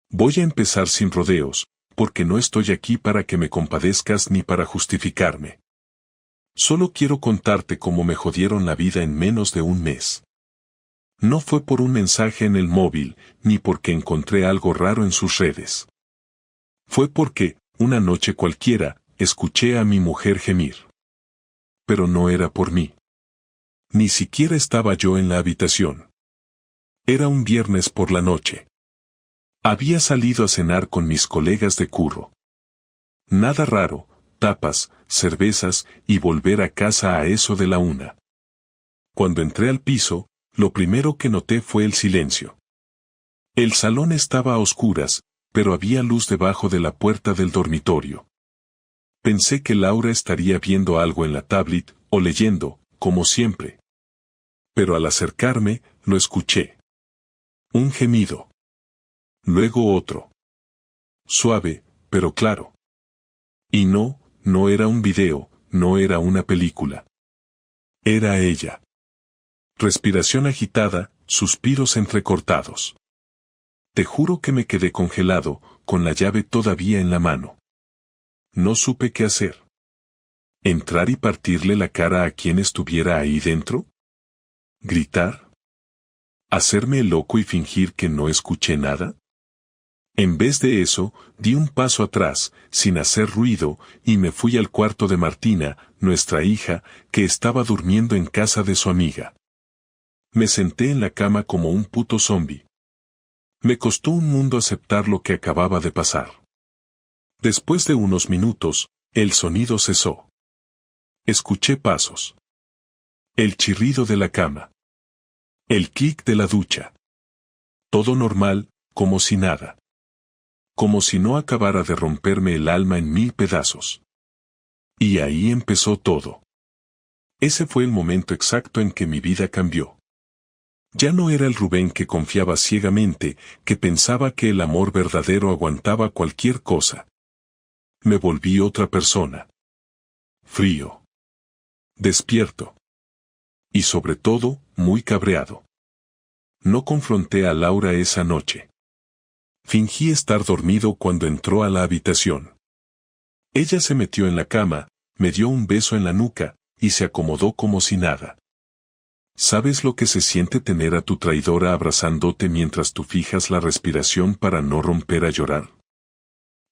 Voy a empezar sin rodeos, porque no estoy aquí para que me compadezcas ni para justificarme. Solo quiero contarte cómo me jodieron la vida en menos de un mes. No fue por un mensaje en el móvil, ni porque encontré algo raro en sus redes. Fue porque, una noche cualquiera, escuché a mi mujer gemir. Pero no era por mí. Ni siquiera estaba yo en la habitación. Era un viernes por la noche. Había salido a cenar con mis colegas de curro. Nada raro, tapas, cervezas y volver a casa a eso de la 1. Cuando entré al piso, lo primero que noté fue el silencio. El salón estaba a oscuras, pero había luz debajo de la puerta del dormitorio. Pensé que Laura estaría viendo algo en la tablet, o leyendo, como siempre. Pero al acercarme, lo escuché. Un gemido. Luego otro. Suave, pero claro. Y no era un video, no era una película. Era ella. Respiración agitada, suspiros entrecortados. Te juro que me quedé congelado, con la llave todavía en la mano. No supe qué hacer. ¿Entrar y partirle la cara a quien estuviera ahí dentro? ¿Gritar? ¿Hacerme el loco y fingir que no escuché nada? En vez de eso, di un paso atrás, sin hacer ruido, y me fui al cuarto de Martina, nuestra hija, que estaba durmiendo en casa de su amiga. Me senté en la cama como un puto zombi. Me costó un mundo aceptar lo que acababa de pasar. Después de unos minutos, el sonido cesó. Escuché pasos. El chirrido de la cama. El clic de la ducha. Todo normal, como si nada. Como si no acabara de romperme el alma en 1000 pedazos. Y ahí empezó todo. Ese fue el momento exacto en que mi vida cambió. Ya no era el Rubén que confiaba ciegamente, que pensaba que el amor verdadero aguantaba cualquier cosa. Me volví otra persona. Frío. Despierto. Y sobre todo, muy cabreado. No confronté a Laura esa noche. Fingí estar dormido cuando entró a la habitación. Ella se metió en la cama, me dio un beso en la nuca, y se acomodó como si nada. ¿Sabes lo que se siente tener a tu traidora abrazándote mientras tú fijas la respiración para no romper a llorar?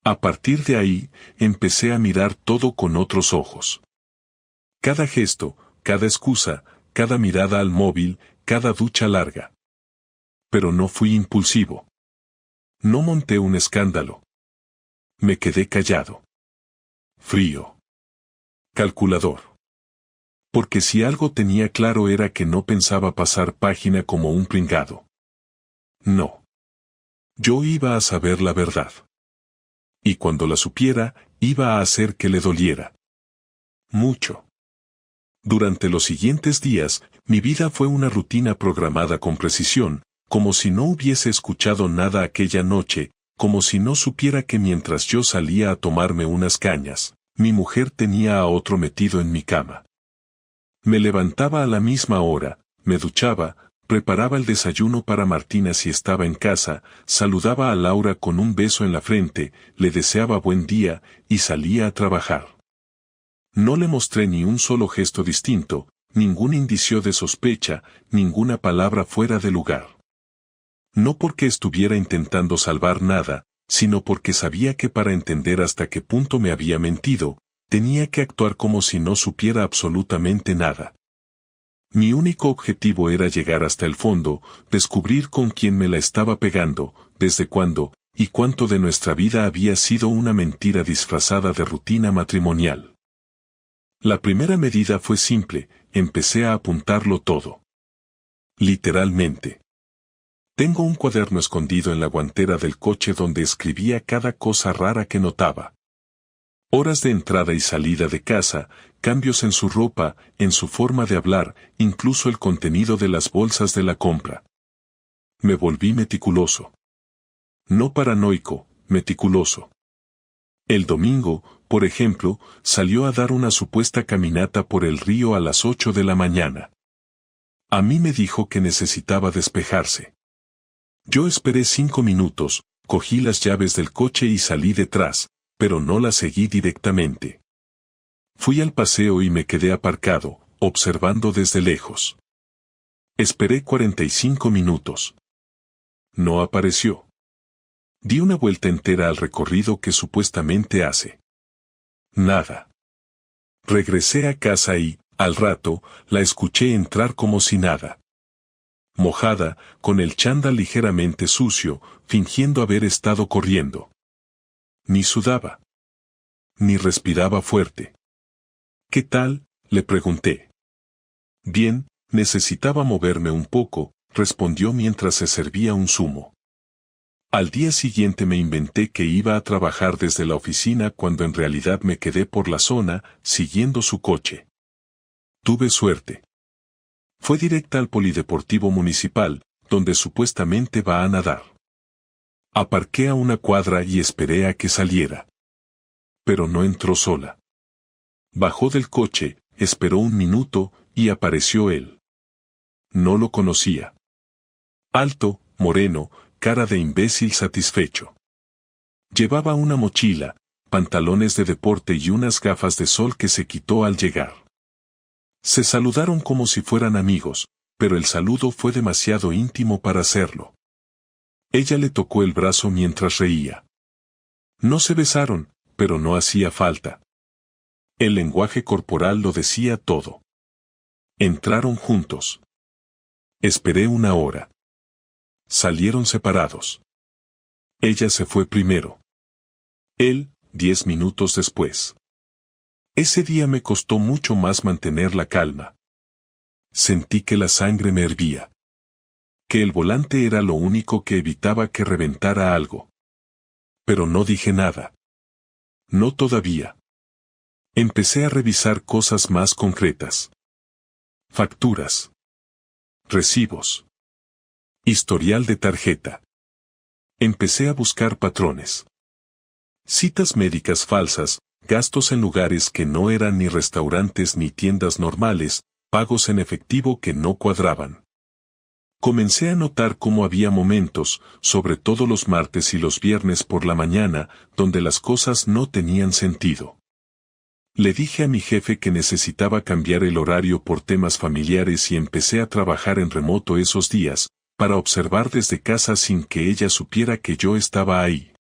A partir de ahí, empecé a mirar todo con otros ojos. Cada gesto, cada excusa, cada mirada al móvil, cada ducha larga. Pero no fui impulsivo. No monté un escándalo. Me quedé callado. Frío. Calculador. Porque si algo tenía claro era que no pensaba pasar página como un pringado. No. Yo iba a saber la verdad. Y cuando la supiera, iba a hacer que le doliera. Mucho. Durante los siguientes días, mi vida fue una rutina programada con precisión, como si no hubiese escuchado nada aquella noche, como si no supiera que mientras yo salía a tomarme unas cañas, mi mujer tenía a otro metido en mi cama. Me levantaba a la misma hora, me duchaba, preparaba el desayuno para Martina si estaba en casa, saludaba a Laura con un beso en la frente, le deseaba buen día, y salía a trabajar. No le mostré ni un solo gesto distinto, ningún indicio de sospecha, ninguna palabra fuera de lugar. No porque estuviera intentando salvar nada, sino porque sabía que para entender hasta qué punto me había mentido, tenía que actuar como si no supiera absolutamente nada. Mi único objetivo era llegar hasta el fondo, descubrir con quién me la estaba pegando, desde cuándo, y cuánto de nuestra vida había sido una mentira disfrazada de rutina matrimonial. La primera medida fue simple, empecé a apuntarlo todo. Literalmente. Tengo un cuaderno escondido en la guantera del coche donde escribía cada cosa rara que notaba. Horas de entrada y salida de casa, cambios en su ropa, en su forma de hablar, incluso el contenido de las bolsas de la compra. Me volví meticuloso. No paranoico, meticuloso. El domingo, por ejemplo, salió a dar una supuesta caminata por el río a las 8 de la mañana. A mí me dijo que necesitaba despejarse. Yo esperé 5 minutos, cogí las llaves del coche y salí detrás, pero no la seguí directamente. Fui al paseo y me quedé aparcado, observando desde lejos. Esperé 45 minutos. No apareció. Di una vuelta entera al recorrido que supuestamente hace. Nada. Regresé a casa y, al rato, la escuché entrar como si nada. Mojada, con el chándal ligeramente sucio, fingiendo haber estado corriendo. Ni sudaba. Ni respiraba fuerte. ¿Qué tal?, le pregunté. Bien, necesitaba moverme un poco, respondió mientras se servía un zumo. Al día siguiente me inventé que iba a trabajar desde la oficina cuando en realidad me quedé por la zona, siguiendo su coche. Tuve suerte. Fue directa al polideportivo municipal, donde supuestamente va a nadar. Aparqué a una cuadra y esperé a que saliera. Pero no entró sola. Bajó del coche, esperó un minuto, y apareció él. No lo conocía. Alto, moreno, cara de imbécil satisfecho. Llevaba una mochila, pantalones de deporte y unas gafas de sol que se quitó al llegar. Se saludaron como si fueran amigos, pero el saludo fue demasiado íntimo para hacerlo. Ella le tocó el brazo mientras reía. No se besaron, pero no hacía falta. El lenguaje corporal lo decía todo. Entraron juntos. Esperé una hora. Salieron separados. Ella se fue primero. Él, 10 minutos después. Ese día me costó mucho más mantener la calma. Sentí que la sangre me hervía. Que el volante era lo único que evitaba que reventara algo. Pero no dije nada. No todavía. Empecé a revisar cosas más concretas. Facturas. Recibos. Historial de tarjeta. Empecé a buscar patrones. Citas médicas falsas, gastos en lugares que no eran ni restaurantes ni tiendas normales, pagos en efectivo que no cuadraban. Comencé a notar cómo había momentos, sobre todo los martes y los viernes por la mañana, donde las cosas no tenían sentido. Le dije a mi jefe que necesitaba cambiar el horario por temas familiares y empecé a trabajar en remoto esos días, para observar desde casa sin que ella supiera que yo estaba ahí.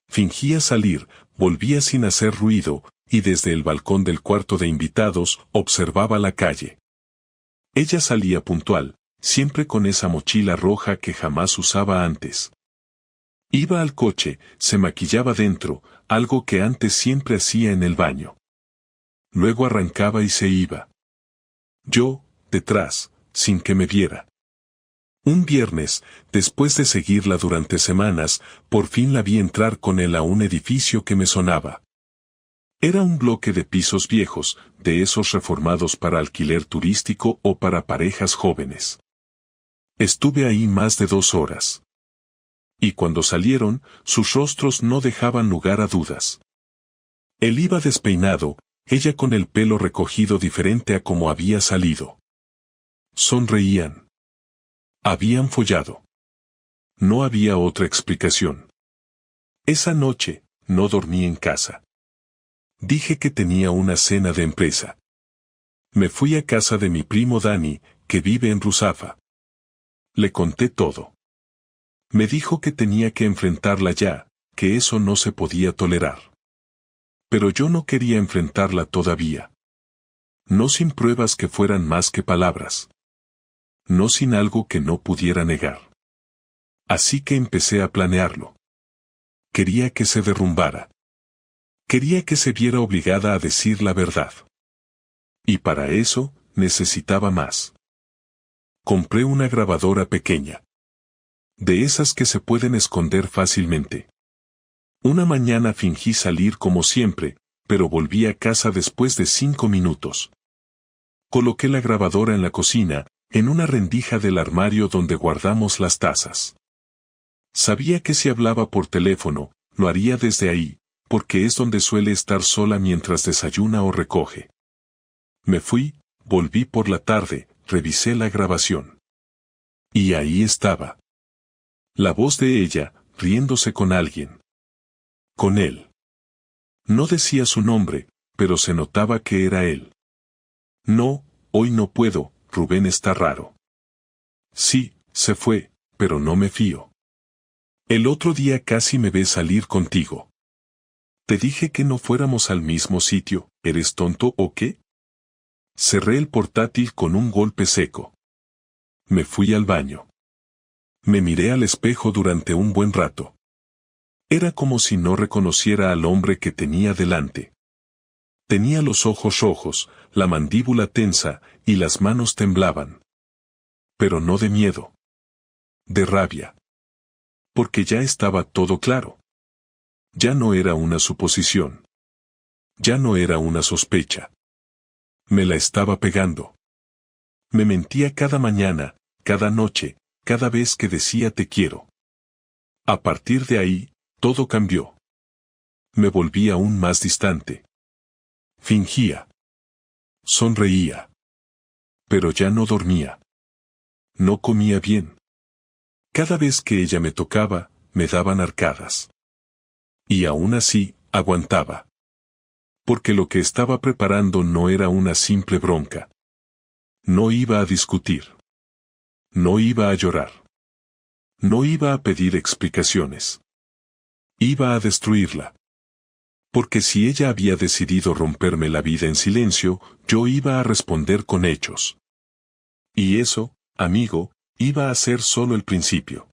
Fingía salir, volvía sin hacer ruido, y desde el balcón del cuarto de invitados observaba la calle. Ella salía puntual, siempre con esa mochila roja que jamás usaba antes. Iba al coche, se maquillaba dentro, algo que antes siempre hacía en el baño. Luego arrancaba y se iba. Yo, detrás, sin que me viera. Un viernes, después de seguirla durante semanas, por fin la vi entrar con él a un edificio que me sonaba. Era un bloque de pisos viejos, de esos reformados para alquiler turístico o para parejas jóvenes. Estuve ahí más de 2 horas. Y cuando salieron, sus rostros no dejaban lugar a dudas. Él iba despeinado, ella con el pelo recogido diferente a como había salido. Sonreían. Habían follado. No había otra explicación. Esa noche, no dormí en casa. Dije que tenía una cena de empresa. Me fui a casa de mi primo Dani, que vive en Ruzafa. Le conté todo. Me dijo que tenía que enfrentarla ya, que eso no se podía tolerar. Pero yo no quería enfrentarla todavía. No sin pruebas que fueran más que palabras. No sin algo que no pudiera negar. Así que empecé a planearlo. Quería que se derrumbara. Quería que se viera obligada a decir la verdad. Y para eso, necesitaba más. Compré una grabadora pequeña. De esas que se pueden esconder fácilmente. Una mañana fingí salir como siempre, pero volví a casa después de 5 minutos. Coloqué la grabadora en la cocina, en una rendija del armario donde guardamos las tazas. Sabía que si hablaba por teléfono, lo haría desde ahí, porque es donde suele estar sola mientras desayuna o recoge. Me fui, volví por la tarde, revisé la grabación. Y ahí estaba. La voz de ella, riéndose con alguien. Con él. No decía su nombre, pero se notaba que era él. No, hoy no puedo, Rubén está raro. Sí, se fue, pero no me fío. El otro día casi me ve salir contigo. Te dije que no fuéramos al mismo sitio, ¿eres tonto o qué? Cerré el portátil con un golpe seco. Me fui al baño. Me miré al espejo durante un buen rato. Era como si no reconociera al hombre que tenía delante. Tenía los ojos rojos, la mandíbula tensa, y las manos temblaban. Pero no de miedo. De rabia. Porque ya estaba todo claro. Ya no era una suposición. Ya no era una sospecha. Me la estaba pegando. Me mentía cada mañana, cada noche, cada vez que decía te quiero. A partir de ahí, todo cambió. Me volví aún más distante. Fingía. Sonreía. Pero ya no dormía. No comía bien. Cada vez que ella me tocaba, me daban arcadas. Y aún así, aguantaba. Porque lo que estaba preparando no era una simple bronca. No iba a discutir. No iba a llorar. No iba a pedir explicaciones. Iba a destruirla. Porque si ella había decidido romperme la vida en silencio, yo iba a responder con hechos. Y eso, amigo, iba a ser solo el principio.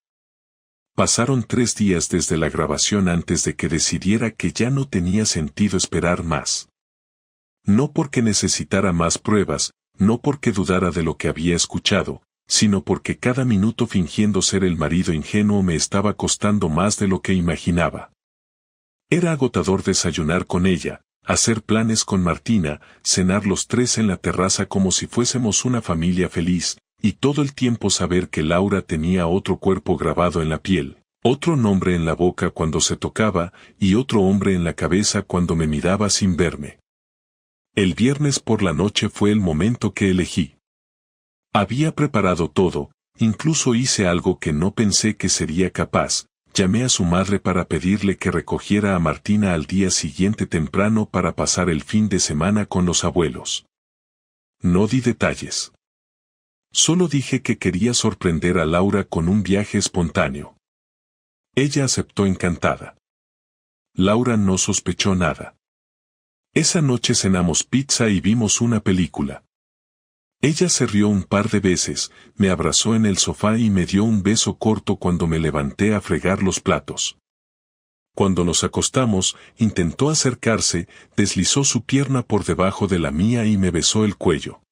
Pasaron 3 días desde la grabación antes de que decidiera que ya no tenía sentido esperar más. No porque necesitara más pruebas, no porque dudara de lo que había escuchado, sino porque cada minuto fingiendo ser el marido ingenuo me estaba costando más de lo que imaginaba. Era agotador desayunar con ella, hacer planes con Martina, cenar los 3 en la terraza como si fuésemos una familia feliz, y todo el tiempo saber que Laura tenía otro cuerpo grabado en la piel, otro nombre en la boca cuando se tocaba, y otro hombre en la cabeza cuando me miraba sin verme. El viernes por la noche fue el momento que elegí. Había preparado todo, incluso hice algo que no pensé que sería capaz. Llamé a su madre para pedirle que recogiera a Martina al día siguiente temprano para pasar el fin de semana con los abuelos. No di detalles. Solo dije que quería sorprender a Laura con un viaje espontáneo. Ella aceptó encantada. Laura no sospechó nada. Esa noche cenamos pizza y vimos una película. Ella se rió un par de veces, me abrazó en el sofá y me dio un beso corto cuando me levanté a fregar los platos. Cuando nos acostamos, intentó acercarse, deslizó su pierna por debajo de la mía y me besó el cuello.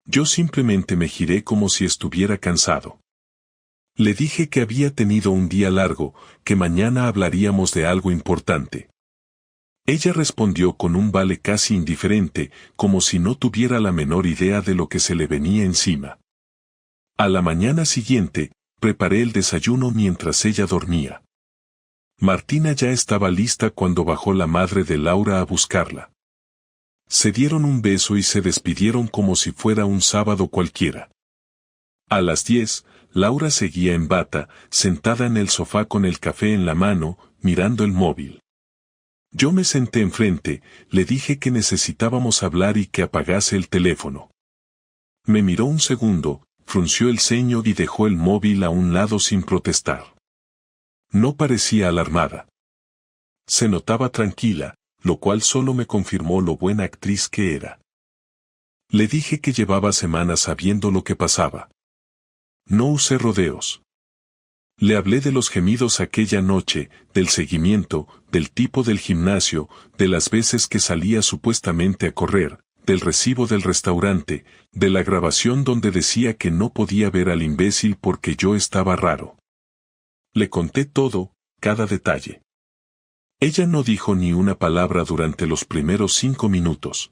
Yo simplemente me giré como si estuviera cansado. Le dije que había tenido un día largo, que mañana hablaríamos de algo importante. Ella respondió con un vale casi indiferente, como si no tuviera la menor idea de lo que se le venía encima. A la mañana siguiente, preparé el desayuno mientras ella dormía. Martina ya estaba lista cuando bajó la madre de Laura a buscarla. Se dieron un beso y se despidieron como si fuera un sábado cualquiera. A las 10, Laura seguía en bata, sentada en el sofá con el café en la mano, mirando el móvil. Yo me senté enfrente, le dije que necesitábamos hablar y que apagase el teléfono. Me miró un segundo, frunció el ceño y dejó el móvil a un lado sin protestar. No parecía alarmada. Se notaba tranquila, lo cual solo me confirmó lo buena actriz que era. Le dije que llevaba semanas sabiendo lo que pasaba. No usé rodeos. Le hablé de los gemidos aquella noche, del seguimiento, del tipo del gimnasio, de las veces que salía supuestamente a correr, del recibo del restaurante, de la grabación donde decía que no podía ver al imbécil porque yo estaba raro. Le conté todo, cada detalle. Ella no dijo ni una palabra durante los primeros 5 minutos.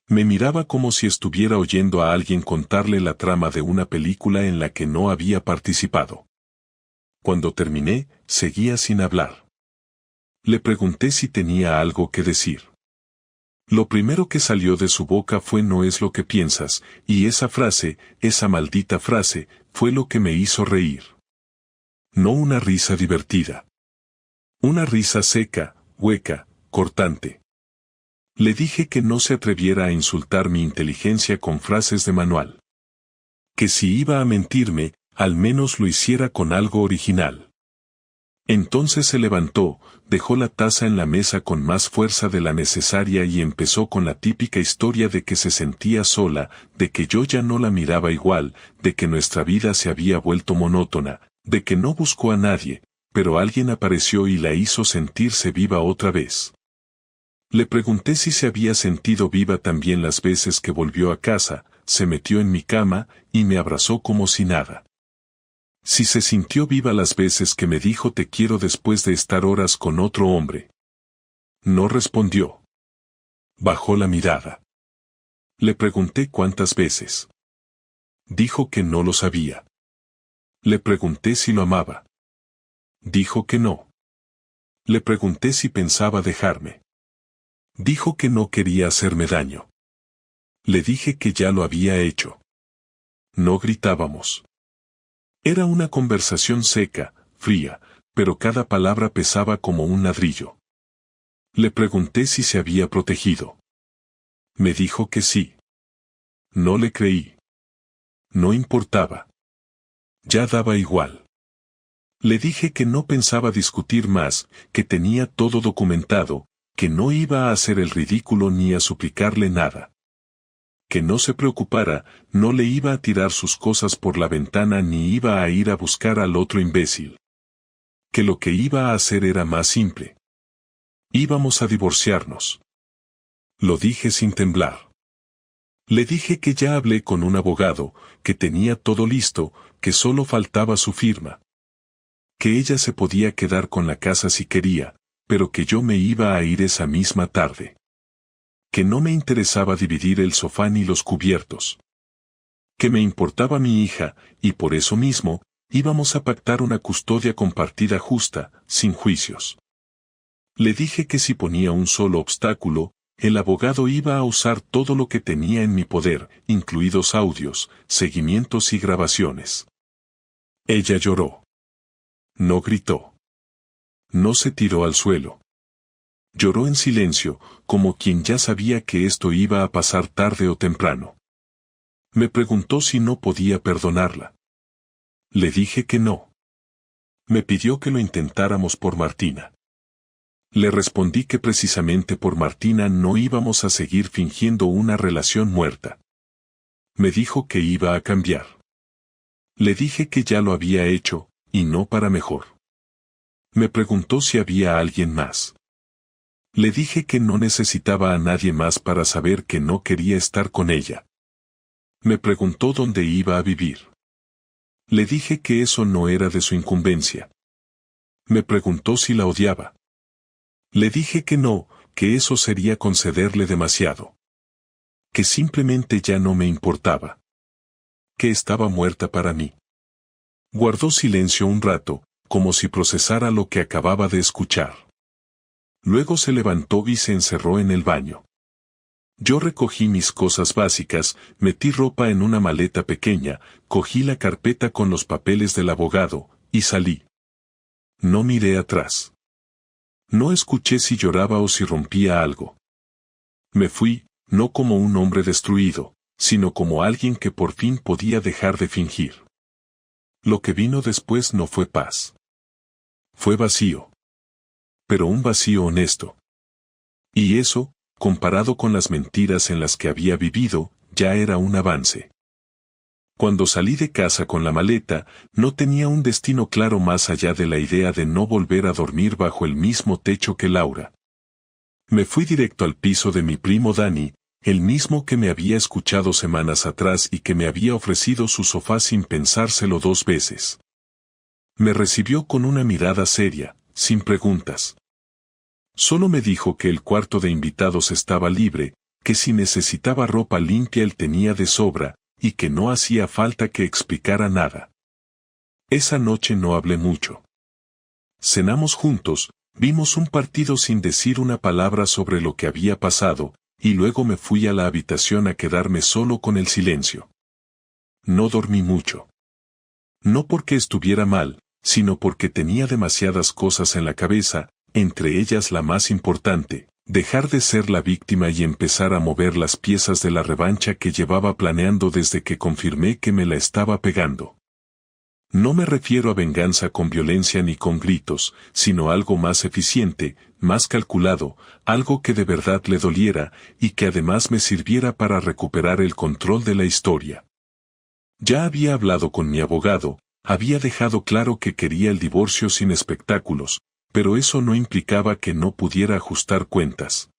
Me miraba como si estuviera oyendo a alguien contarle la trama de una película en la que no había participado. Cuando terminé, seguía sin hablar. Le pregunté si tenía algo que decir. Lo primero que salió de su boca fue no es lo que piensas, y esa frase, esa maldita frase, fue lo que me hizo reír. No una risa divertida. Una risa seca, hueca, cortante. Le dije que no se atreviera a insultar mi inteligencia con frases de manual. Que si iba a mentirme, al menos lo hiciera con algo original. Entonces se levantó, dejó la taza en la mesa con más fuerza de la necesaria y empezó con la típica historia de que se sentía sola, de que yo ya no la miraba igual, de que nuestra vida se había vuelto monótona, de que no buscó a nadie, pero alguien apareció y la hizo sentirse viva otra vez. Le pregunté si se había sentido viva también las veces que volvió a casa, se metió en mi cama y me abrazó como si nada. Si se sintió viva las veces que me dijo te quiero después de estar horas con otro hombre. No respondió. Bajó la mirada. Le pregunté cuántas veces. Dijo que no lo sabía. Le pregunté si lo amaba. Dijo que no. Le pregunté si pensaba dejarme. Dijo que no quería hacerme daño. Le dije que ya lo había hecho. No gritábamos. Era una conversación seca, fría, pero cada palabra pesaba como un ladrillo. Le pregunté si se había protegido. Me dijo que sí. No le creí. No importaba. Ya daba igual. Le dije que no pensaba discutir más, que tenía todo documentado, que no iba a hacer el ridículo ni a suplicarle nada. Que no se preocupara, no le iba a tirar sus cosas por la ventana ni iba a ir a buscar al otro imbécil. Que lo que iba a hacer era más simple. Íbamos a divorciarnos. Lo dije sin temblar. Le dije que ya hablé con un abogado, que tenía todo listo, que solo faltaba su firma. Que ella se podía quedar con la casa si quería, pero que yo me iba a ir esa misma tarde. Que no me interesaba dividir el sofá ni los cubiertos. Que me importaba mi hija, y por eso mismo, íbamos a pactar una custodia compartida justa, sin juicios. Le dije que si ponía un solo obstáculo, el abogado iba a usar todo lo que tenía en mi poder, incluidos audios, seguimientos y grabaciones. Ella lloró. No gritó. No se tiró al suelo. Lloró en silencio, como quien ya sabía que esto iba a pasar tarde o temprano. Me preguntó si no podía perdonarla. Le dije que no. Me pidió que lo intentáramos por Martina. Le respondí que precisamente por Martina no íbamos a seguir fingiendo una relación muerta. Me dijo que iba a cambiar. Le dije que ya lo había hecho, y no para mejor. Me preguntó si había alguien más. Le dije que no necesitaba a nadie más para saber que no quería estar con ella. Me preguntó dónde iba a vivir. Le dije que eso no era de su incumbencia. Me preguntó si la odiaba. Le dije que no, que eso sería concederle demasiado. Que simplemente ya no me importaba. Que estaba muerta para mí. Guardó silencio un rato, como si procesara lo que acababa de escuchar. Luego se levantó y se encerró en el baño. Yo recogí mis cosas básicas, metí ropa en una maleta pequeña, cogí la carpeta con los papeles del abogado, y salí. No miré atrás. No escuché si lloraba o si rompía algo. Me fui, no como un hombre destruido, sino como alguien que por fin podía dejar de fingir. Lo que vino después no fue paz. Fue vacío. Pero un vacío honesto. Y eso, comparado con las mentiras en las que había vivido, ya era un avance. Cuando salí de casa con la maleta, no tenía un destino claro más allá de la idea de no volver a dormir bajo el mismo techo que Laura. Me fui directo al piso de mi primo Dani, el mismo que me había escuchado semanas atrás y que me había ofrecido su sofá sin pensárselo 2 veces. Me recibió con una mirada seria, sin preguntas. Solo me dijo que el cuarto de invitados estaba libre, que si necesitaba ropa limpia él tenía de sobra, y que no hacía falta que explicara nada. Esa noche no hablé mucho. Cenamos juntos, vimos un partido sin decir una palabra sobre lo que había pasado, y luego me fui a la habitación a quedarme solo con el silencio. No dormí mucho. No porque estuviera mal, sino porque tenía demasiadas cosas en la cabeza, entre ellas la más importante, dejar de ser la víctima y empezar a mover las piezas de la revancha que llevaba planeando desde que confirmé que me la estaba pegando. No me refiero a venganza con violencia ni con gritos, sino algo más eficiente, más calculado, algo que de verdad le doliera y que además me sirviera para recuperar el control de la historia. Ya había hablado con mi abogado, había dejado claro que quería el divorcio sin espectáculos, pero eso no implicaba que no pudiera ajustar cuentas.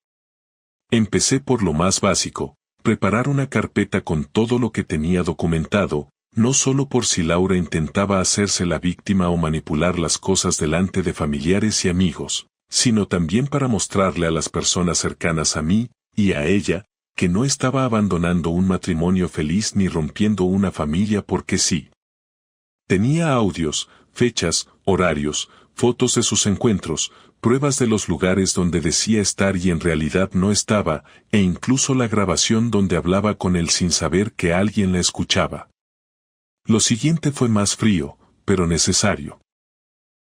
Empecé por lo más básico, preparar una carpeta con todo lo que tenía documentado, no solo por si Laura intentaba hacerse la víctima o manipular las cosas delante de familiares y amigos, sino también para mostrarle a las personas cercanas a mí, y a ella, que no estaba abandonando un matrimonio feliz ni rompiendo una familia porque sí. Tenía audios, fechas, horarios, fotos de sus encuentros, pruebas de los lugares donde decía estar y en realidad no estaba, e incluso la grabación donde hablaba con él sin saber que alguien la escuchaba. Lo siguiente fue más frío, pero necesario.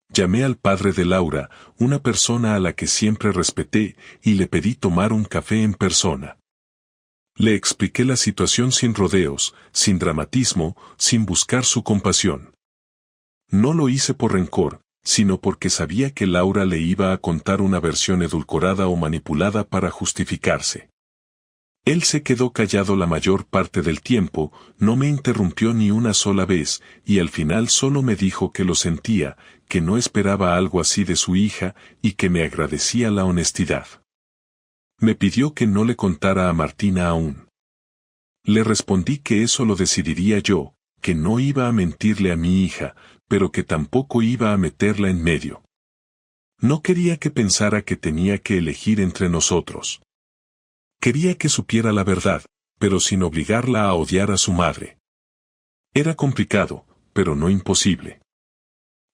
Llamé al padre de Laura, una persona a la que siempre respeté, y le pedí tomar un café en persona. Le expliqué la situación sin rodeos, sin dramatismo, sin buscar su compasión. No lo hice por rencor, sino porque sabía que Laura le iba a contar una versión edulcorada o manipulada para justificarse. Él se quedó callado la mayor parte del tiempo, no me interrumpió ni una sola vez, y al final solo me dijo que lo sentía, que no esperaba algo así de su hija, y que me agradecía la honestidad. Me pidió que no le contara a Martina aún. Le respondí que eso lo decidiría yo, que no iba a mentirle a mi hija, pero que tampoco iba a meterla en medio. No quería que pensara que tenía que elegir entre nosotros. Quería que supiera la verdad, pero sin obligarla a odiar a su madre. Era complicado, pero no imposible.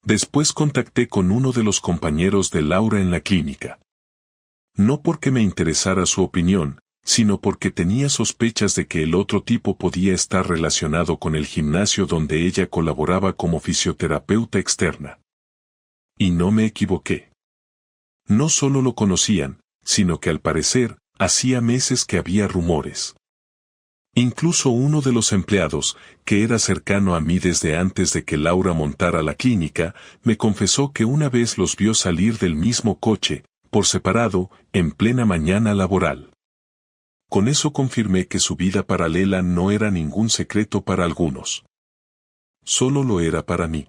Después contacté con uno de los compañeros de Laura en la clínica. No porque me interesara su opinión, sino porque tenía sospechas de que el otro tipo podía estar relacionado con el gimnasio donde ella colaboraba como fisioterapeuta externa. Y no me equivoqué. No solo lo conocían, sino que al parecer, hacía meses que había rumores. Incluso uno de los empleados, que era cercano a mí desde antes de que Laura montara la clínica, me confesó que una vez los vio salir del mismo coche, por separado, en plena mañana laboral. Con eso confirmé que su vida paralela no era ningún secreto para algunos. Solo lo era para mí.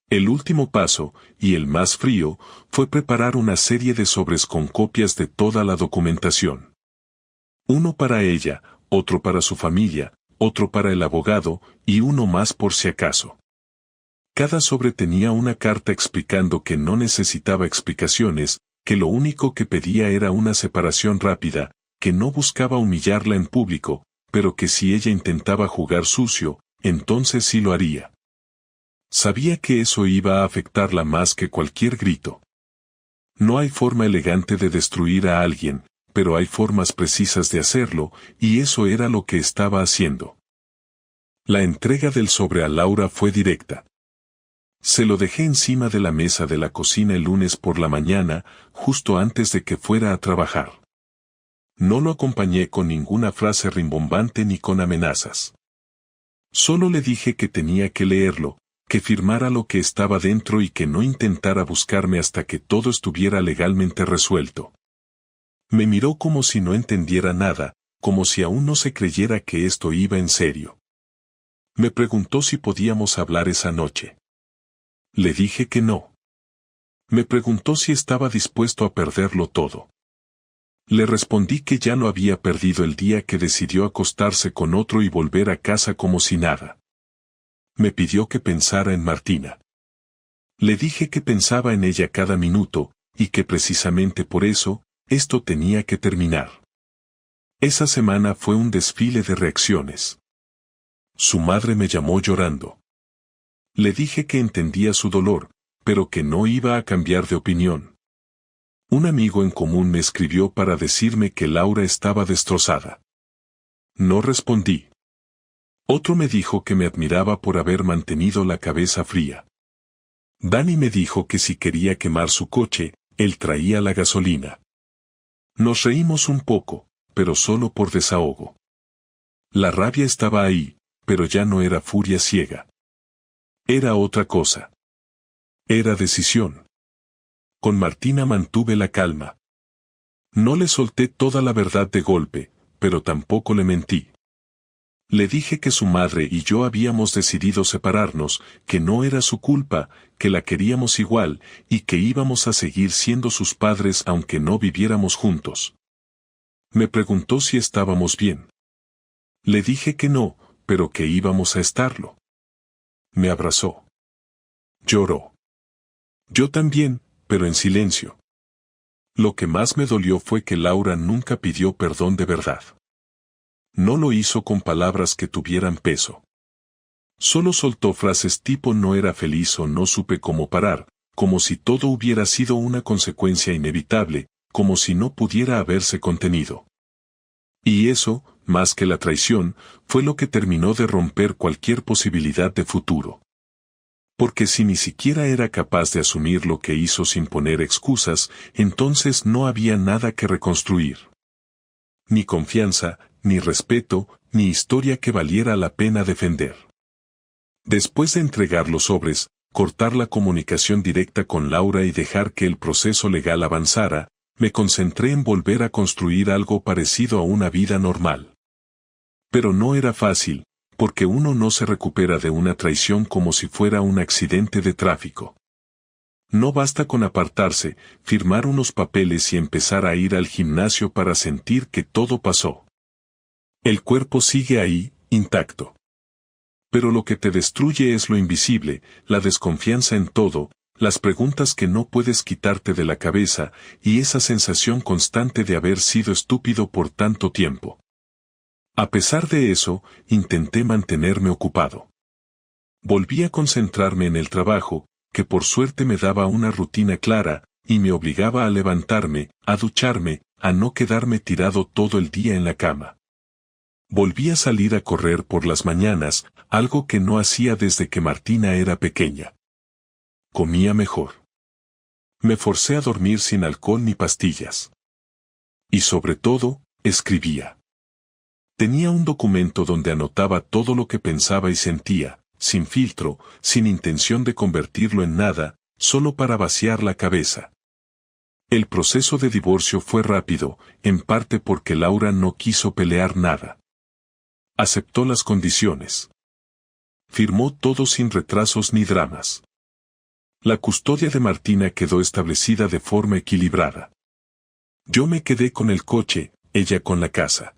El último paso, y el más frío, fue preparar una serie de sobres con copias de toda la documentación. Uno para ella, otro para su familia, otro para el abogado, y uno más por si acaso. Cada sobre tenía una carta explicando que no necesitaba explicaciones, que lo único que pedía era una separación rápida, que no buscaba humillarla en público, pero que si ella intentaba jugar sucio, entonces sí lo haría. Sabía que eso iba a afectarla más que cualquier grito. No hay forma elegante de destruir a alguien, pero hay formas precisas de hacerlo, y eso era lo que estaba haciendo. La entrega del sobre a Laura fue directa. Se lo dejé encima de la mesa de la cocina el lunes por la mañana, justo antes de que fuera a trabajar. No lo acompañé con ninguna frase rimbombante ni con amenazas. Solo le dije que tenía que leerlo, que firmara lo que estaba dentro y que no intentara buscarme hasta que todo estuviera legalmente resuelto. Me miró como si no entendiera nada, como si aún no se creyera que esto iba en serio. Me preguntó si podíamos hablar esa noche. Le dije que no. Me preguntó si estaba dispuesto a perderlo todo. Le respondí que ya lo había perdido el día que decidió acostarse con otro y volver a casa como si nada. Me pidió que pensara en Martina. Le dije que pensaba en ella cada minuto, y que precisamente por eso, esto tenía que terminar. Esa semana fue un desfile de reacciones. Su madre me llamó llorando. Le dije que entendía su dolor, pero que no iba a cambiar de opinión. Un amigo en común me escribió para decirme que Laura estaba destrozada. No respondí. Otro me dijo que me admiraba por haber mantenido la cabeza fría. Dani me dijo que si quería quemar su coche, él traía la gasolina. Nos reímos un poco, pero solo por desahogo. La rabia estaba ahí, pero ya no era furia ciega. Era otra cosa. Era decisión. Con Martina mantuve la calma. No le solté toda la verdad de golpe, pero tampoco le mentí. Le dije que su madre y yo habíamos decidido separarnos, que no era su culpa, que la queríamos igual, y que íbamos a seguir siendo sus padres aunque no viviéramos juntos. Me preguntó si estábamos bien. Le dije que no, pero que íbamos a estarlo. Me abrazó. Lloró. Yo también, pero en silencio. Lo que más me dolió fue que Laura nunca pidió perdón de verdad. No lo hizo con palabras que tuvieran peso. Solo soltó frases tipo no era feliz o no supe cómo parar, como si todo hubiera sido una consecuencia inevitable, como si no pudiera haberse contenido. Y eso, más que la traición, fue lo que terminó de romper cualquier posibilidad de futuro. Porque si ni siquiera era capaz de asumir lo que hizo sin poner excusas, entonces no había nada que reconstruir. Ni confianza, ni respeto, ni historia que valiera la pena defender. Después de entregar los sobres, cortar la comunicación directa con Laura y dejar que el proceso legal avanzara, me concentré en volver a construir algo parecido a una vida normal. Pero no era fácil, porque uno no se recupera de una traición como si fuera un accidente de tráfico. No basta con apartarse, firmar unos papeles y empezar a ir al gimnasio para sentir que todo pasó. El cuerpo sigue ahí, intacto. Pero lo que te destruye es lo invisible, la desconfianza en todo, las preguntas que no puedes quitarte de la cabeza, y esa sensación constante de haber sido estúpido por tanto tiempo. A pesar de eso, intenté mantenerme ocupado. Volví a concentrarme en el trabajo, que por suerte me daba una rutina clara, y me obligaba a levantarme, a ducharme, a no quedarme tirado todo el día en la cama. Volví a salir a correr por las mañanas, algo que no hacía desde que Martina era pequeña. Comía mejor. Me forcé a dormir sin alcohol ni pastillas. Y sobre todo, escribía. Tenía un documento donde anotaba todo lo que pensaba y sentía, sin filtro, sin intención de convertirlo en nada, solo para vaciar la cabeza. El proceso de divorcio fue rápido, en parte porque Laura no quiso pelear nada. Aceptó las condiciones. Firmó todo sin retrasos ni dramas. La custodia de Martina quedó establecida de forma equilibrada. Yo me quedé con el coche, ella con la casa.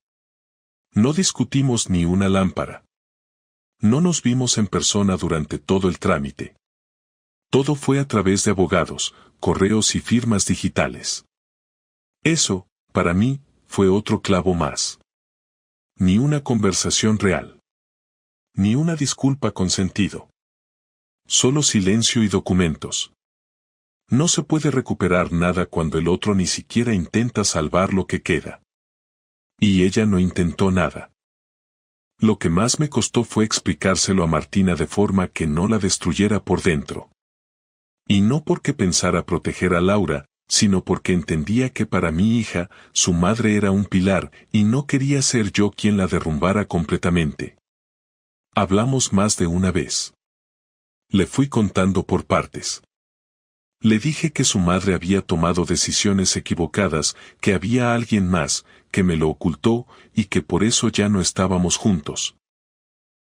No discutimos ni una lámpara. No nos vimos en persona durante todo el trámite. Todo fue a través de abogados, correos y firmas digitales. Eso, para mí, fue otro clavo más. Ni una conversación real. Ni una disculpa con sentido. Solo silencio y documentos. No se puede recuperar nada cuando el otro ni siquiera intenta salvar lo que queda. Y ella no intentó nada. Lo que más me costó fue explicárselo a Martina de forma que no la destruyera por dentro. Y no porque pensara proteger a Laura, sino porque entendía que para mi hija, su madre era un pilar, y no quería ser yo quien la derrumbara completamente. Hablamos más de una vez. Le fui contando por partes. Le dije que su madre había tomado decisiones equivocadas, que había alguien más, que me lo ocultó, y que por eso ya no estábamos juntos.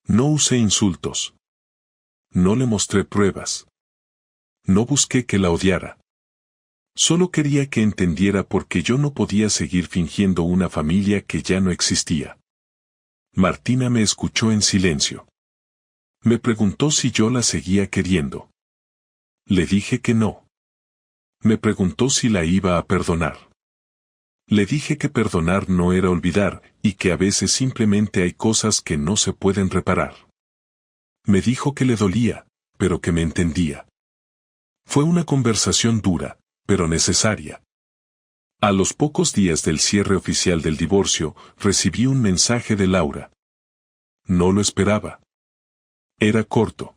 No usé insultos. No le mostré pruebas. No busqué que la odiara. Solo quería que entendiera por qué yo no podía seguir fingiendo una familia que ya no existía. Martina me escuchó en silencio. Me preguntó si yo la seguía queriendo. Le dije que no. Me preguntó si la iba a perdonar. Le dije que perdonar no era olvidar, y que a veces simplemente hay cosas que no se pueden reparar. Me dijo que le dolía, pero que me entendía. Fue una conversación dura, pero necesaria. A los pocos días del cierre oficial del divorcio, recibí un mensaje de Laura. No lo esperaba. Era corto.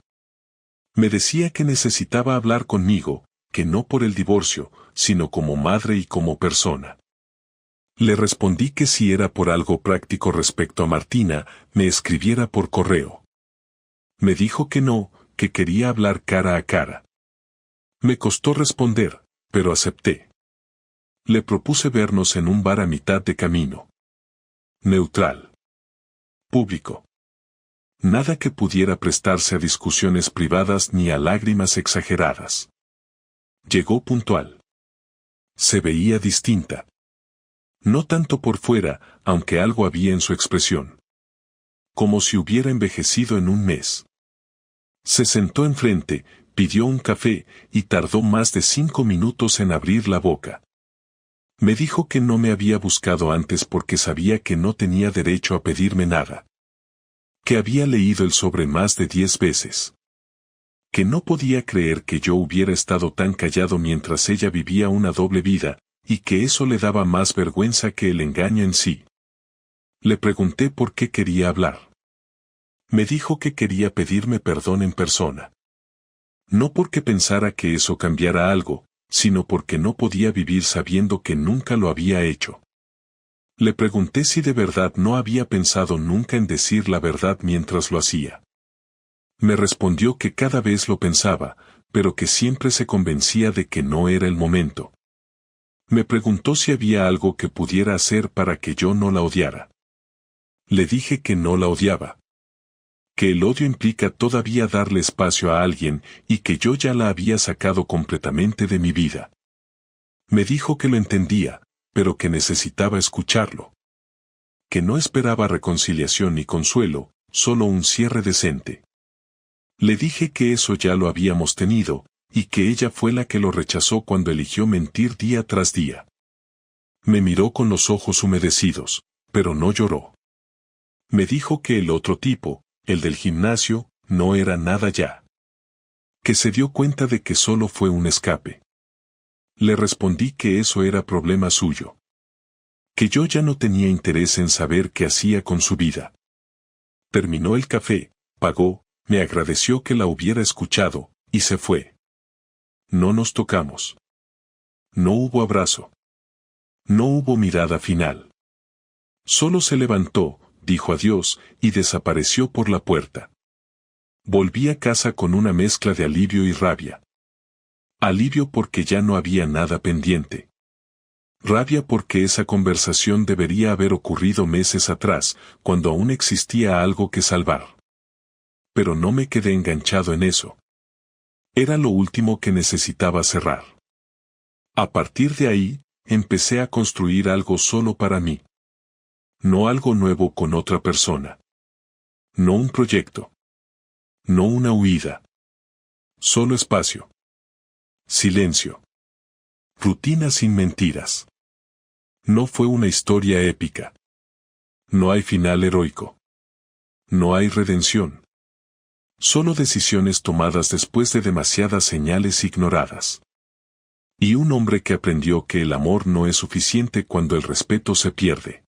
Me decía que necesitaba hablar conmigo, que no por el divorcio, sino como madre y como persona. Le respondí que si era por algo práctico respecto a Martina, me escribiera por correo. Me dijo que no, que quería hablar cara a cara. Me costó responder, pero acepté. Le propuse vernos en un bar a mitad de camino. Neutral. Público. Nada que pudiera prestarse a discusiones privadas ni a lágrimas exageradas. Llegó puntual. Se veía distinta. No tanto por fuera, aunque algo había en su expresión. Como si hubiera envejecido en un mes. Se sentó enfrente, pidió un café, y tardó más de 5 minutos en abrir la boca. Me dijo que no me había buscado antes porque sabía que no tenía derecho a pedirme nada. Que había leído el sobre más de 10 veces. Que no podía creer que yo hubiera estado tan callado mientras ella vivía una doble vida, y que eso le daba más vergüenza que el engaño en sí. Le pregunté por qué quería hablar. Me dijo que quería pedirme perdón en persona. No porque pensara que eso cambiara algo, sino porque no podía vivir sabiendo que nunca lo había hecho. Le pregunté si de verdad no había pensado nunca en decir la verdad mientras lo hacía. Me respondió que cada vez lo pensaba, pero que siempre se convencía de que no era el momento. Me preguntó si había algo que pudiera hacer para que yo no la odiara. Le dije que no la odiaba. Que el odio implica todavía darle espacio a alguien y que yo ya la había sacado completamente de mi vida. Me dijo que lo entendía, pero que necesitaba escucharlo. Que no esperaba reconciliación ni consuelo, solo un cierre decente. Le dije que eso ya lo habíamos tenido, y que ella fue la que lo rechazó cuando eligió mentir día tras día. Me miró con los ojos humedecidos, pero no lloró. Me dijo que el otro tipo, el del gimnasio, no era nada ya. Que se dio cuenta de que solo fue un escape. Le respondí que eso era problema suyo. Que yo ya no tenía interés en saber qué hacía con su vida. Terminó el café, pagó, me agradeció que la hubiera escuchado, y se fue. No nos tocamos. No hubo abrazo. No hubo mirada final. Solo se levantó, dijo adiós, y desapareció por la puerta. Volví a casa con una mezcla de alivio y rabia. Alivio porque ya no había nada pendiente. Rabia porque esa conversación debería haber ocurrido meses atrás, cuando aún existía algo que salvar. Pero no me quedé enganchado en eso. Era lo último que necesitaba cerrar. A partir de ahí, empecé a construir algo solo para mí. No algo nuevo con otra persona. No un proyecto. No una huida. Solo espacio. Silencio. Rutina sin mentiras. No fue una historia épica. No hay final heroico. No hay redención. Solo decisiones tomadas después de demasiadas señales ignoradas. Y un hombre que aprendió que el amor no es suficiente cuando el respeto se pierde.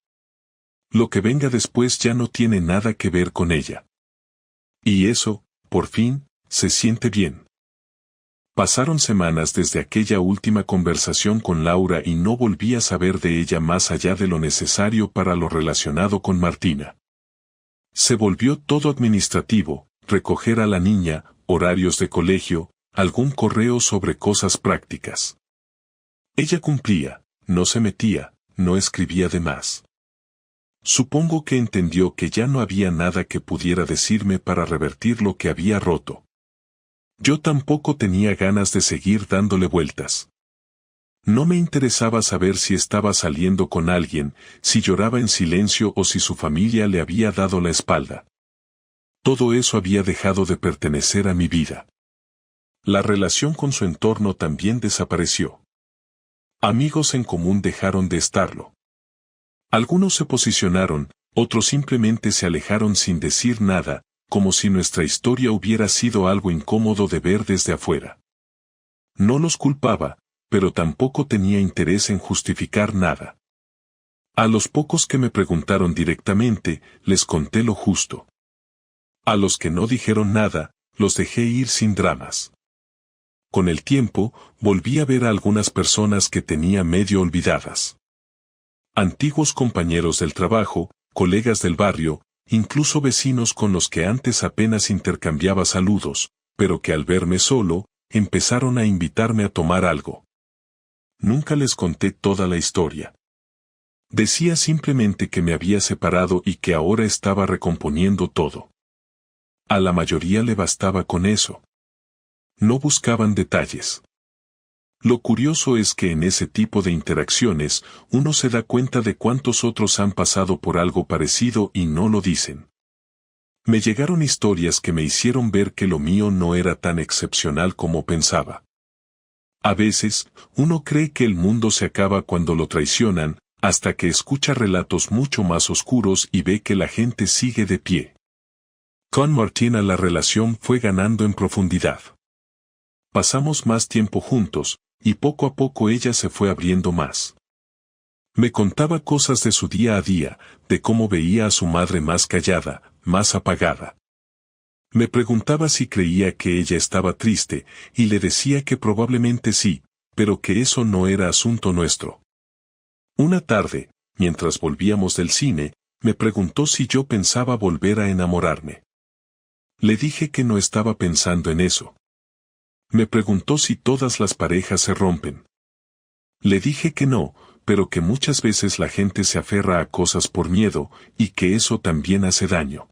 Lo que venga después ya no tiene nada que ver con ella. Y eso, por fin, se siente bien. Pasaron semanas desde aquella última conversación con Laura y no volví a saber de ella más allá de lo necesario para lo relacionado con Martina. Se volvió todo administrativo, recoger a la niña, horarios de colegio, algún correo sobre cosas prácticas. Ella cumplía, no se metía, no escribía de más. Supongo que entendió que ya no había nada que pudiera decirme para revertir lo que había roto. Yo tampoco tenía ganas de seguir dándole vueltas. No me interesaba saber si estaba saliendo con alguien, si lloraba en silencio o si su familia le había dado la espalda. Todo eso había dejado de pertenecer a mi vida. La relación con su entorno también desapareció. Amigos en común dejaron de estarlo. Algunos se posicionaron, otros simplemente se alejaron sin decir nada, como si nuestra historia hubiera sido algo incómodo de ver desde afuera. No los culpaba, pero tampoco tenía interés en justificar nada. A los pocos que me preguntaron directamente, les conté lo justo. A los que no dijeron nada, los dejé ir sin dramas. Con el tiempo, volví a ver a algunas personas que tenía medio olvidadas. Antiguos compañeros del trabajo, colegas del barrio, incluso vecinos con los que antes apenas intercambiaba saludos, pero que al verme solo, empezaron a invitarme a tomar algo. Nunca les conté toda la historia. Decía simplemente que me había separado y que ahora estaba recomponiendo todo. A la mayoría le bastaba con eso. No buscaban detalles. Lo curioso es que en ese tipo de interacciones, uno se da cuenta de cuántos otros han pasado por algo parecido y no lo dicen. Me llegaron historias que me hicieron ver que lo mío no era tan excepcional como pensaba. A veces, uno cree que el mundo se acaba cuando lo traicionan, hasta que escucha relatos mucho más oscuros y ve que la gente sigue de pie. Con Martina la relación fue ganando en profundidad. Pasamos más tiempo juntos, y poco a poco ella se fue abriendo más. Me contaba cosas de su día a día, de cómo veía a su madre más callada, más apagada. Me preguntaba si creía que ella estaba triste, y le decía que probablemente sí, pero que eso no era asunto nuestro. Una tarde, mientras volvíamos del cine, me preguntó si yo pensaba volver a enamorarme. Le dije que no estaba pensando en eso. Me preguntó si todas las parejas se rompen. Le dije que no, pero que muchas veces la gente se aferra a cosas por miedo, y que eso también hace daño.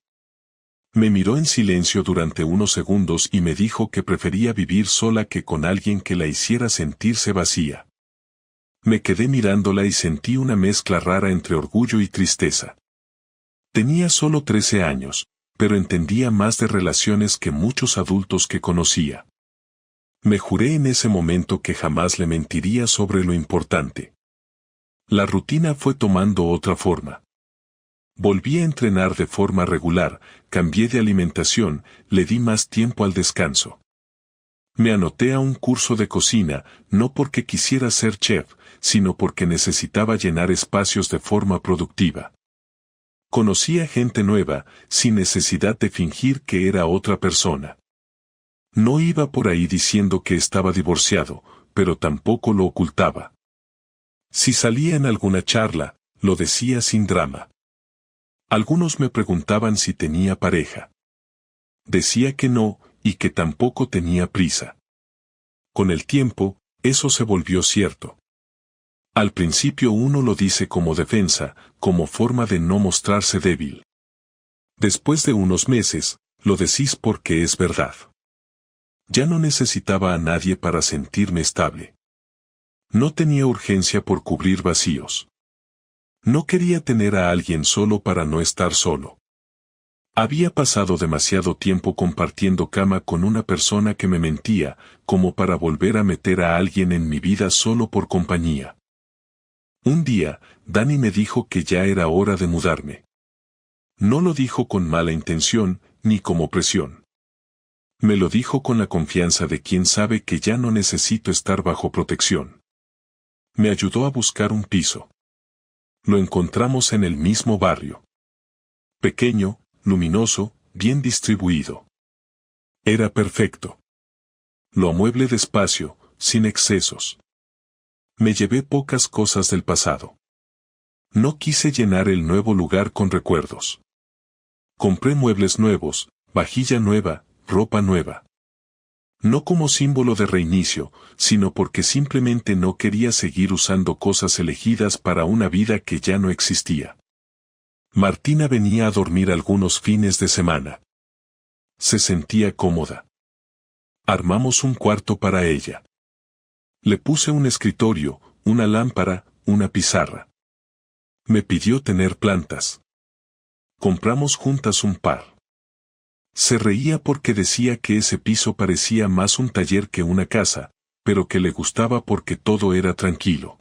Me miró en silencio durante unos segundos y me dijo que prefería vivir sola que con alguien que la hiciera sentirse vacía. Me quedé mirándola y sentí una mezcla rara entre orgullo y tristeza. Tenía solo 13 años, pero entendía más de relaciones que muchos adultos que conocía. Me juré en ese momento que jamás le mentiría sobre lo importante. La rutina fue tomando otra forma. Volví a entrenar de forma regular, cambié de alimentación, le di más tiempo al descanso. Me anoté a un curso de cocina, no porque quisiera ser chef, sino porque necesitaba llenar espacios de forma productiva. Conocía gente nueva, sin necesidad de fingir que era otra persona. No iba por ahí diciendo que estaba divorciado, pero tampoco lo ocultaba. Si salía en alguna charla, lo decía sin drama. Algunos me preguntaban si tenía pareja. Decía que no, y que tampoco tenía prisa. Con el tiempo, eso se volvió cierto. Al principio uno lo dice como defensa, como forma de no mostrarse débil. Después de unos meses, lo decís porque es verdad. Ya no necesitaba a nadie para sentirme estable. No tenía urgencia por cubrir vacíos. No quería tener a alguien solo para no estar solo. Había pasado demasiado tiempo compartiendo cama con una persona que me mentía, como para volver a meter a alguien en mi vida solo por compañía. Un día, Dani me dijo que ya era hora de mudarme. No lo dijo con mala intención, ni como presión. Me lo dijo con la confianza de quien sabe que ya no necesito estar bajo protección. Me ayudó a buscar un piso. Lo encontramos en el mismo barrio. Pequeño, luminoso, bien distribuido. Era perfecto. Lo amueblé despacio, sin excesos. Me llevé pocas cosas del pasado. No quise llenar el nuevo lugar con recuerdos. Compré muebles nuevos, vajilla nueva, ropa nueva. No como símbolo de reinicio, sino porque simplemente no quería seguir usando cosas elegidas para una vida que ya no existía. Martina venía a dormir algunos fines de semana. Se sentía cómoda. Armamos un cuarto para ella. Le puse un escritorio, una lámpara, una pizarra. Me pidió tener plantas. Compramos juntas un par. Se reía porque decía que ese piso parecía más un taller que una casa, pero que le gustaba porque todo era tranquilo.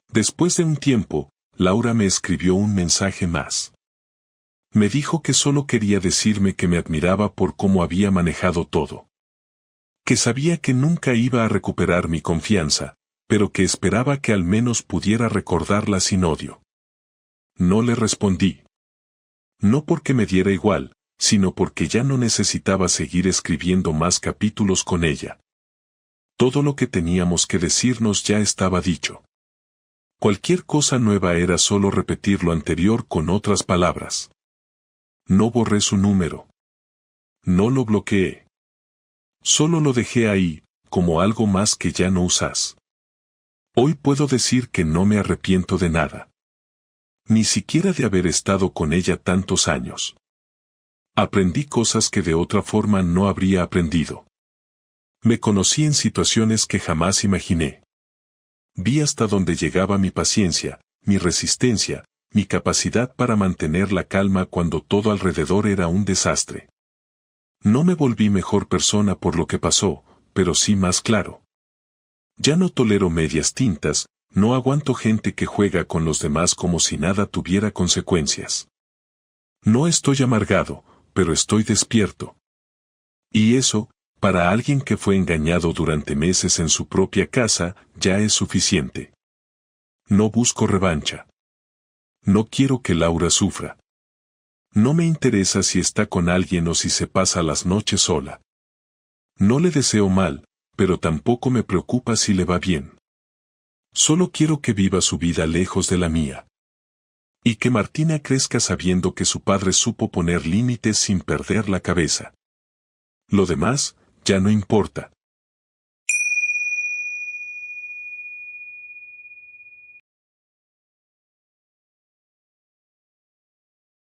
Después de un tiempo, Laura me escribió un mensaje más. Me dijo que solo quería decirme que me admiraba por cómo había manejado todo. Que sabía que nunca iba a recuperar mi confianza, pero que esperaba que al menos pudiera recordarla sin odio. No le respondí. No porque me diera igual, sino porque ya no necesitaba seguir escribiendo más capítulos con ella. Todo lo que teníamos que decirnos ya estaba dicho. Cualquier cosa nueva era solo repetir lo anterior con otras palabras. No borré su número. No lo bloqueé. Solo lo dejé ahí, como algo más que ya no usas. Hoy puedo decir que no me arrepiento de nada. Ni siquiera de haber estado con ella tantos años. Aprendí cosas que de otra forma no habría aprendido. Me conocí en situaciones que jamás imaginé. Vi hasta dónde llegaba mi paciencia, mi resistencia, mi capacidad para mantener la calma cuando todo alrededor era un desastre. No me volví mejor persona por lo que pasó, pero sí más claro. Ya no tolero medias tintas, no aguanto gente que juega con los demás como si nada tuviera consecuencias. No estoy amargado, pero estoy despierto. Y eso, para alguien que fue engañado durante meses en su propia casa, ya es suficiente. No busco revancha. No quiero que Laura sufra. No me interesa si está con alguien o si se pasa las noches sola. No le deseo mal, pero tampoco me preocupa si le va bien. Solo quiero que viva su vida lejos de la mía. Y que Martina crezca sabiendo que su padre supo poner límites sin perder la cabeza. Lo demás, ya no importa.